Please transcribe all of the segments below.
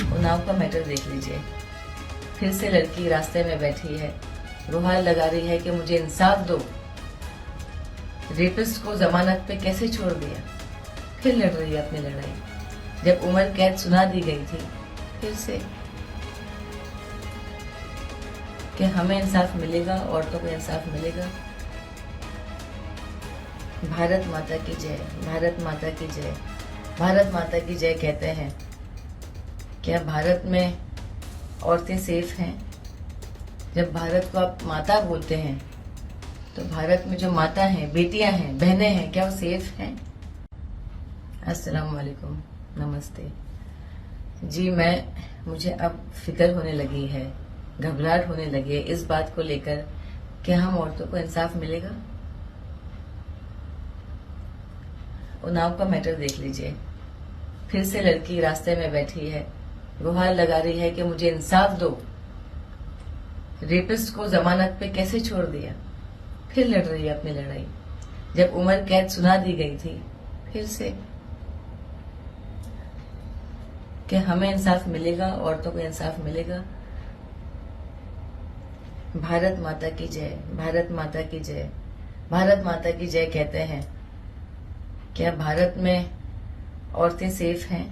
उन्नाव का मैटर देख लीजिए। फिर से लड़की रास्ते में बैठी है, गुहार लगा रही है कि मुझे इंसाफ दो। रेपिस्ट को जमानत पे कैसे छोड़ दिया? फिर लड़ रही है अपनी लड़ाई। जब उम्र कैद सुना दी गई थी, फिर से कि हमें इंसाफ मिलेगा, औरतों को इंसाफ मिलेगा। भारत माता की जय, भारत माता की जय, भारत माता की जय कहते हैं। क्या भारत में औरतें सेफ हैं? जब भारत को आप माता बोलते हैं तो भारत में जो माता हैं, बेटियां हैं, बहनें हैं, क्या वो सेफ हैं? अस्सलाम वालेकुम, नमस्ते जी। मुझे अब फिक्र होने लगी है, घबराहट होने लगी है इस बात को लेकर कि हम औरतों को इंसाफ मिलेगा। उन्नाव का मैटर देख लीजिए। फिर से लड़की रास्ते में बैठी है, गुहार लगा रही है कि मुझे इंसाफ दो। रेपिस्ट को जमानत पे कैसे छोड़ दिया? फिर लड़ रही है अपनी लड़ाई। जब उम्र कैद सुना दी गई थी, फिर से कि हमें इंसाफ मिलेगा, औरतों को इंसाफ मिलेगा। भारत माता की जय, भारत माता की जय, भारत माता की जय कहते हैं। क्या भारत में औरतें सेफ हैं?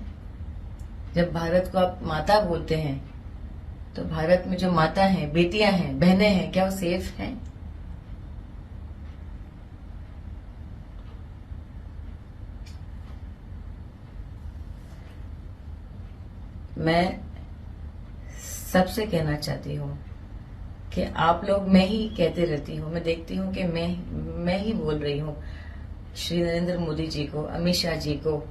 जब भारत को आप माता बोलते हैं तो भारत में जो माता हैं, बेटियां हैं, बहनें हैं, क्या वो सेफ हैं? मैं सबसे कहना चाहती हूँ कि आप लोग, मैं ही कहती रहती हूँ, मैं देखती हूँ कि मैं ही बोल रही हूँ श्री नरेंद्र मोदी जी को, अमित शाह जी को,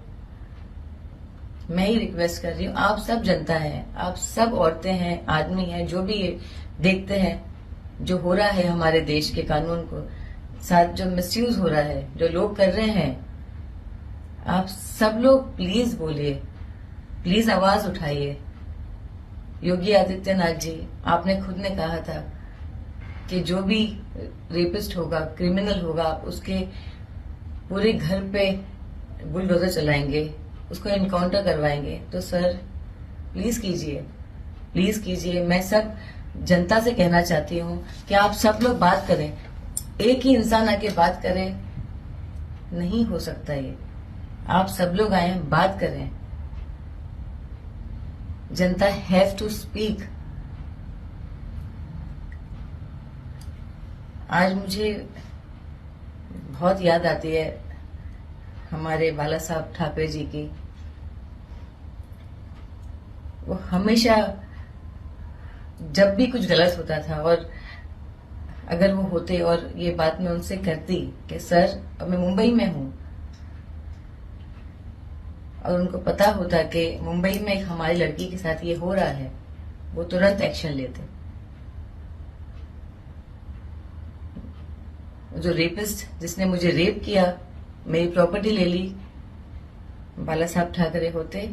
मैं ही रिक्वेस्ट कर रही हूँ। आप सब जनता है, आप सब औरतें हैं, आदमी हैं, जो भी देखते हैं जो हो रहा है हमारे देश के कानून को साथ, जो मिसयूज हो रहा है, जो लोग कर रहे हैं, आप सब लोग प्लीज बोलिए, प्लीज आवाज उठाइए। योगी आदित्यनाथ जी, आपने खुद ने कहा था कि जो भी रेपिस्ट होगा, क्रिमिनल होगा, उसके पूरे घर पे बुलडोजर चलाएंगे, उसको इनकाउंटर करवाएंगे। तो सर प्लीज कीजिए, प्लीज कीजिए। मैं सब जनता से कहना चाहती हूँ कि आप सब लोग बात करें, एक ही इंसान आके बात करे, नहीं हो सकता ये। आप सब लोग आए, बात करें। जनता हैव टू स्पीक। आज मुझे बहुत याद आती है हमारे बाला साहब ठाकरे जी की। वो हमेशा जब भी कुछ गलत होता था, और अगर वो होते और ये बात मैं उनसे करती कि सर अब मैं मुंबई में हूं, और उनको पता होता कि मुंबई में एक हमारी लड़की के साथ ये हो रहा है, वो तुरंत एक्शन लेते। जो रेपिस्ट, जिसने मुझे रेप किया, मेरी प्रॉपर्टी ले ली, बाला साहब ठाकरे होते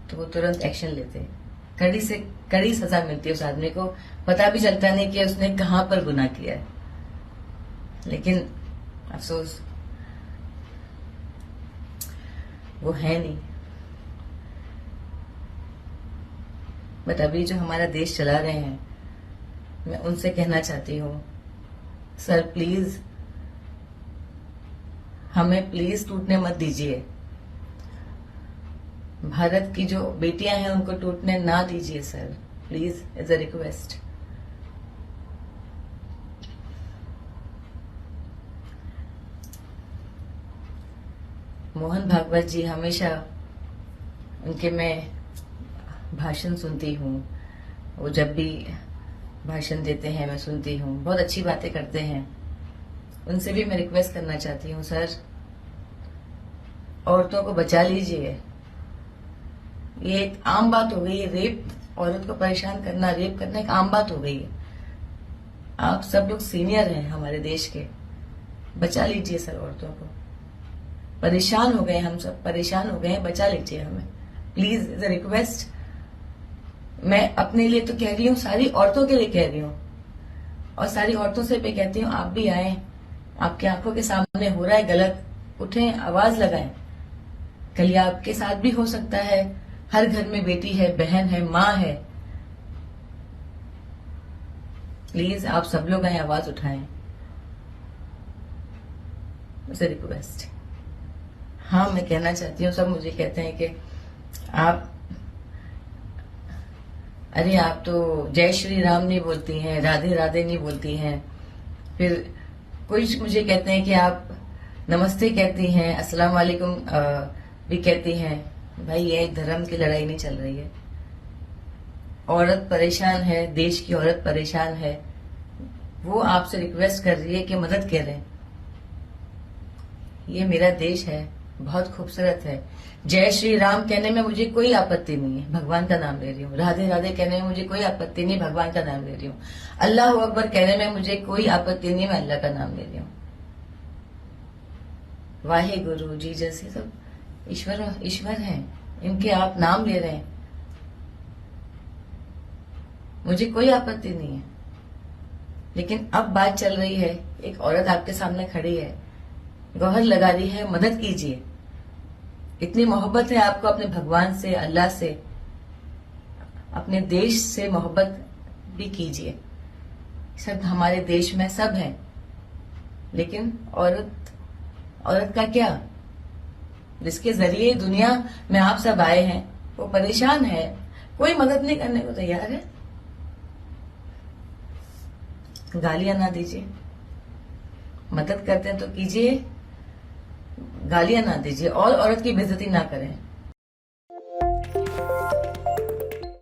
तो वो तुरंत एक्शन लेते। कड़ी से कड़ी सजा मिलती है उस आदमी को। पता भी चलता नहीं कि उसने कहां पर गुनाह किया है, लेकिन अफसोस वो है नहीं। बट अभी जो हमारा देश चला रहे हैं, मैं उनसे कहना चाहती हूँ, सर प्लीज हमें प्लीज टूटने मत दीजिए। भारत की जो बेटियां हैं उनको टूटने ना दीजिए sir, please, is a request. Mohan Bhagwat ji, हमेशा उनके मैं भाषण सुनती हूँ। वो जब भी भाषण देते हैं मैं सुनती हूँ, बहुत अच्छी बातें करते हैं। उनसे भी मैं रिक्वेस्ट करना चाहती हूँ, सर औरतों को बचा लीजिए। ये एक आम बात हो गई है, रेप, औरत को परेशान करना, रेप करना एक आम बात हो गई है। आप सब लोग सीनियर हैं हमारे देश के, बचा लीजिए सर औरतों को। परेशान हो गए, हम सब परेशान हो गए, बचा लीजिए हमें प्लीज, इज अ रिक्वेस्ट। मैं अपने लिए तो कह रही हूँ, सारी औरतों के लिए कह रही हूँ, और सारी औरतों से भी कहती हूँ, आप भी आए, आपकी आंखों के सामने हो रहा है गलत, उठें, आवाज लगाएं। कल आपके साथ भी हो सकता है, हर घर में बेटी है, बहन है, माँ है। प्लीज आप सब लोग आए, आवाज उठाएं, मुझे रिक्वेस्ट। हाँ, मैं कहना चाहती हूँ, सब मुझे कहते हैं कि आप, अरे आप तो जय श्री राम नहीं बोलती हैं, राधे राधे नहीं बोलती हैं। फिर कुछ मुझे कहते हैं कि आप नमस्ते कहती हैं, अस्सलाम वालेकुम भी कहती हैं। भाई ये धर्म की लड़ाई नहीं चल रही है। औरत परेशान है, देश की औरत परेशान है, वो आपसे रिक्वेस्ट कर रही है कि मदद करें। ये मेरा देश है, बहुत खूबसूरत है। जय श्री राम कहने में मुझे कोई आपत्ति नहीं है, भगवान का नाम ले रही हूँ। राधे राधे कहने में मुझे कोई आपत्ति नहीं, भगवान का नाम ले रही हूँ। अल्लाह अकबर कहने में मुझे कोई आपत्ति नहीं, मैं अल्लाह का नाम ले रही हूँ। वाहे गुरु जी जैसे सब ईश्वर हैं, इनके आप नाम ले रहे हैं, मुझे कोई आपत्ति नहीं है। लेकिन अब बात चल रही है, एक औरत आपके सामने खड़ी है, गौहर लगा रही है, मदद कीजिए। इतनी मोहब्बत है आपको अपने भगवान से, अल्लाह से, अपने देश से मोहब्बत भी कीजिए। सब हमारे देश में सब है, लेकिन औरत का क्या? जिसके जरिए दुनिया में आप सब आए हैं, वो परेशान है, कोई मदद नहीं करने को तैयार है। गालियां ना दीजिए, मदद करते हैं तो कीजिए, गालियां ना दीजिए और औरत की बेइज्जती ना करें।